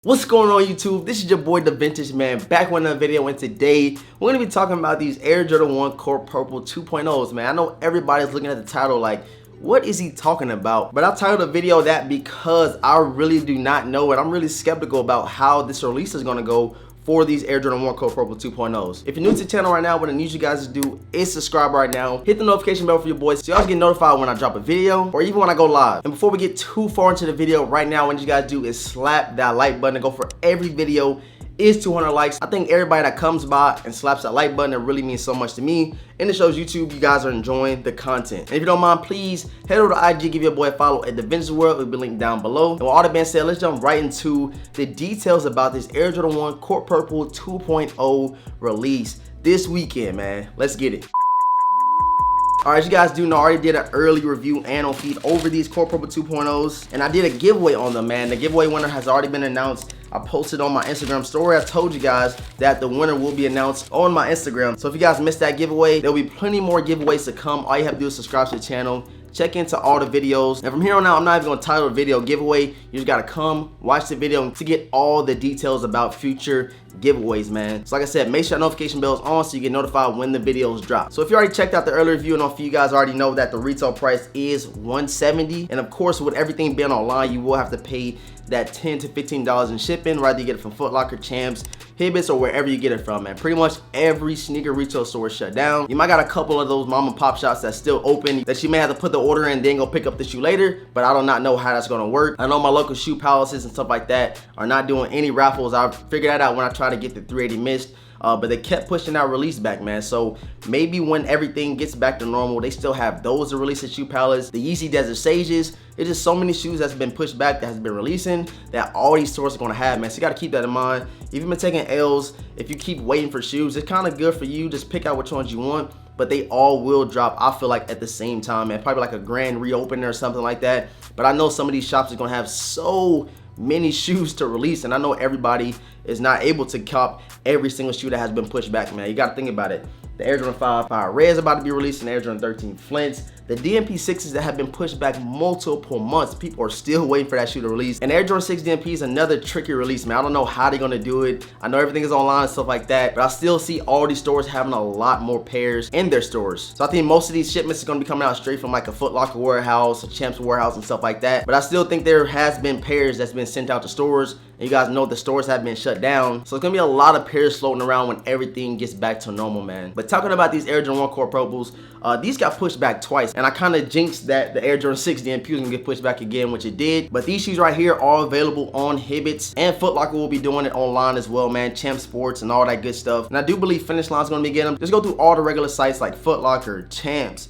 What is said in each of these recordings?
What's going on YouTube? This is your boy The Vintage Man back with another video, and today we're going to be talking about these Air Jordan 1 Core Purple 2.0s, man. I know everybody's looking at the title like, what is he talking about? But I titled the video that because I really do not know, and I'm really skeptical about how this release is going to go for these Air Jordan 1 Core Purple 2.0s. If you're new to the channel right now, what I need you guys to do is subscribe right now. Hit the notification bell for your boys so y'all get notified when I drop a video or even when I go live. And before we get too far into the video right now, what you guys do is slap that like button and go for every video is 200 likes. I think everybody that comes by and slaps that like button, it really means so much to me, and it shows YouTube you guys are enjoying the content. And if you don't mind, please head over to IG, give your boy a follow at Mnml. It'll be linked down below. And with all that being said, let's jump right into the details about this Air Jordan 1 Core Purple 2.0 release this weekend, man. Let's get it. Alright, you guys do know I already did an early review and on feed over these Core Purple 2.0s, and I did a giveaway on them, man. The giveaway winner has already been announced. I posted on my Instagram story. I told you guys that the winner will be announced on my Instagram. So if you guys missed that giveaway, there'll be plenty more giveaways to come. All you have to do is subscribe to the channel, check into all the videos, and from here on out, I'm not even gonna title the video giveaway. You just gotta come watch the video to get all the details about future giveaways, man. So like I said, make sure that notification bell is on so you get notified when the videos drop. So if you already checked out the early review, and a few of you guys already know that the retail price is $170, and of course with everything being online, you will have to pay that $10 to $15 in shipping, whether you get it from Foot Locker, Champs, Hibbets, or wherever you get it from, man. Pretty much every sneaker retail store is shut down. You might got a couple of those mom and pop shops that's still open that you may have to put the order in and then go pick up the shoe later, but I do not know how that's gonna work. I know my local shoe palaces and stuff like that are not doing any raffles. I figured that out when I tried to get the 380 mist. But they kept pushing that release back, man. So maybe when everything gets back to normal, they still have those to release at Shoe Palace. The Yeezy Desert Sages. It's just so many shoes that's been pushed back that has been releasing that all these stores are gonna have, man. So you gotta keep that in mind. If you've been taking L's, if you keep waiting for shoes, it's kind of good for you. Just pick out which ones you want, but they all will drop, I feel like, at the same time, man. Probably like a grand reopening or something like that. But I know some of these shops are gonna have so many shoes to release, and I know everybody is not able to cop every single shoe that has been pushed back, man. You got to think about it. The Air Jordan 5 Fire Red is about to be released, and the Air Jordan 13 Flints. The DMP 6s that have been pushed back multiple months, people are still waiting for that shoe to release. And Air Jordan 6 DMP is another tricky release, man. I don't know how they're gonna do it. I know everything is online and stuff like that, but I still see all these stores having a lot more pairs in their stores. So I think most of these shipments are gonna be coming out straight from like a Foot Locker warehouse, a Champs warehouse, and stuff like that. But I still think there has been pairs that's been sent out to stores, and you guys know the stores have been shut down. So it's gonna be a lot of pairs floating around when everything gets back to normal, man. But talking about these Air Jordan 1 Core Purples, these got pushed back twice, and I kind of jinxed that the Air Jordan 6 DMP was gonna get pushed back again, which it did. But these shoes right here are available on Hibbets, and Foot Locker will be doing it online as well, man. Champ Sports and all that good stuff. And I do believe Finish Line's gonna be getting them. Just go through all the regular sites like Foot Locker, Champs,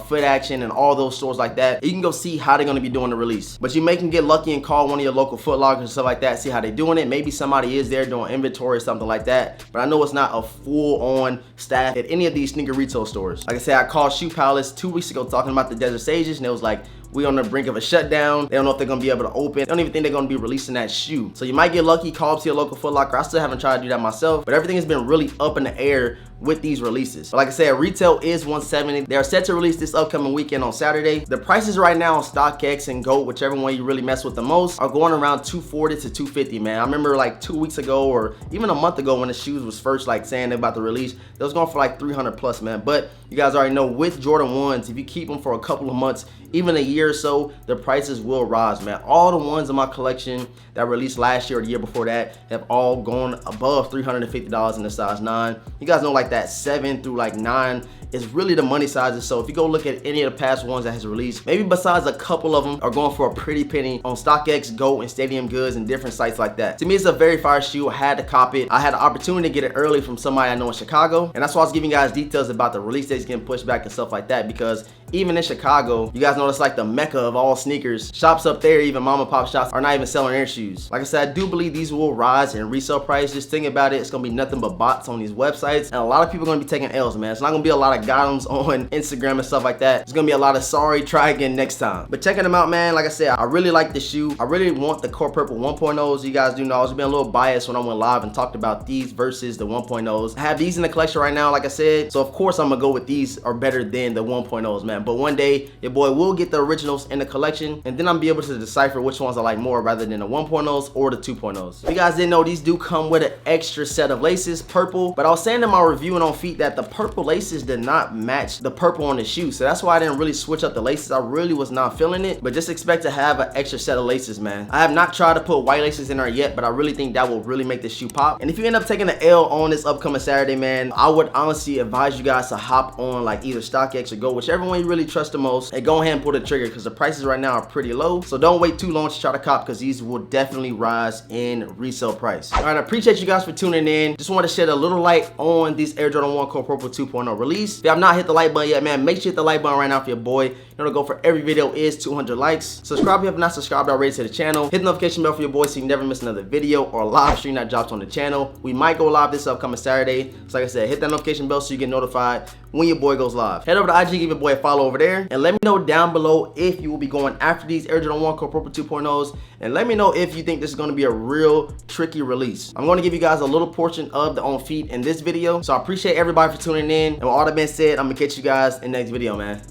Foot Action, and all those stores like that. You can go see how they're gonna be doing the release. But you may can get lucky and call one of your local Foot Lockers and stuff like that, see how they're doing it. Maybe somebody is there doing inventory or something like that. But I know it's not a full-on staff at any of these sneaker retail stores. Like I said, I called Shoe Palace 2 weeks ago talking about the Desert Sages, and it was like, we on the brink of a shutdown. They don't know if they're gonna be able to open. They don't even think they're gonna be releasing that shoe. So you might get lucky, call up to your local Foot Locker. I still haven't tried to do that myself, but everything has been really up in the air with these releases. But like I said, retail is $170. They are set to release this upcoming weekend on Saturday. The prices right now on StockX and GOAT, whichever one you really mess with the most, are going around $240 to $250, man. I remember like 2 weeks ago or even a month ago when the shoes was first like saying they're about to release, they was going for like 300 plus, man. But you guys already know with Jordan 1s, if you keep them for a couple of months, even a year or so, the prices will rise, man. All the ones in my collection that released last year or the year before that have all gone above $350 in the size 9. You guys know like that 7 through like 9 is really the money sizes. So if you go look at any of the past ones that has released, maybe besides a couple of them are going for a pretty penny on StockX, GOAT, and Stadium Goods and different sites like that. To me, it's a very fire shoe. I had to cop it. I had the opportunity to get it early from somebody I know in Chicago, and that's why I was giving you guys details about the release dates getting pushed back and stuff like that, because even in Chicago, you guys know it's like the mecca of all sneakers. Shops up there, even mom and pop shops, are not even selling their shoes. Like I said, I do believe these will rise in resale price. Just think about it, it's gonna be nothing but bots on these websites, and a lot of people are gonna be taking L's, man. It's not gonna be a lot I got them on Instagram and stuff like that. It's gonna be a lot of sorry, try again next time. But checking them out, man, like I said, I really like the shoe. I really want the Core Purple 1.0s. You guys do know I was being a little biased when I went live and talked about these versus the 1.0s. I have these in the collection right now, like I said, so of course I'm gonna go with these are better than the 1.0s, man. But one day your boy will get the originals in the collection, and then I'm be able to decipher which ones I like more rather than the 1.0s or the 2.0s. If you guys didn't know, these do come with an extra set of laces, purple, but I was saying in my review and on feet that the purple laces did not match the purple on the shoe, so that's why I didn't really switch up the laces. I really was not feeling it, but just expect to have an extra set of laces, man. I have not tried to put white laces in there yet, but I really think that will really make the shoe pop. And if you end up taking the L on this upcoming Saturday, man, I would honestly advise you guys to hop on like either StockX or Go, whichever one you really trust the most, and go ahead and pull the trigger because the prices right now are pretty low. So don't wait too long to try to cop because these will definitely rise in resale price. All right, I appreciate you guys for tuning in. Just want to shed a little light on these Air Jordan 1 Core Purple 2.0 release. If you have not hit the like button yet, man, make sure you hit the like button right now for your boy. You know, the goal for every video is 200 likes. Subscribe if you have not subscribed already to the channel. Hit the notification bell for your boy so you never miss another video or live stream that drops on the channel. We might go live this upcoming Saturday. So like I said, hit that notification bell so you get notified when your boy goes live. Head over to IG, give your boy a follow over there, and let me know down below if you will be going after these Air Jordan 1 Core Purple 2.0s, and let me know if you think this is going to be a real tricky release. I'm going to give you guys a little portion of the on feet in this video, so I appreciate everybody for tuning in, and with all that being said, I'm going to catch you guys in the next video, man.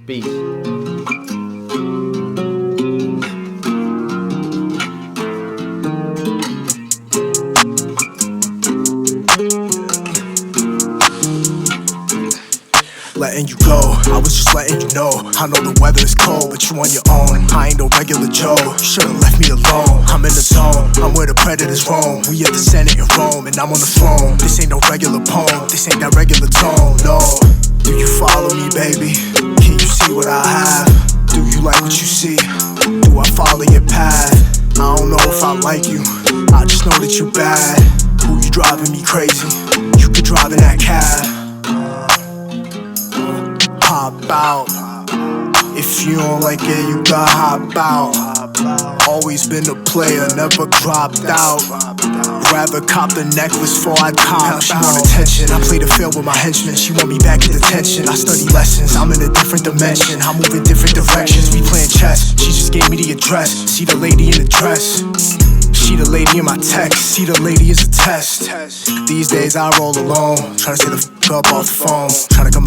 Peace. Letting you go, I was just letting you know. I know the weather is cold, but you on your own. I ain't no regular Joe, you should've left me alone. I'm in the zone, I'm where the predators roam. We at the Senate in Rome, and I'm on the throne. This ain't no regular poem, this ain't that regular tone, no. Do you follow me, baby? Can you see what I have? Do you like what you see? Do I follow your path? I don't know if I like you, I just know that you bad. Who you driving me crazy? You could drive in that cab. Hop out. If you don't like it, you gotta hop out. Always been a player, never dropped out. Rather cop the necklace before I cop. She want attention, I play the field with my henchmen. She want me back in detention. I study lessons, I'm in a different dimension. I move in different directions, we playing chess. She just gave me the address. See the lady in the dress. She the lady in my text. See the lady is a test. These days I roll alone, try to stay the f*** up off the phone, try to come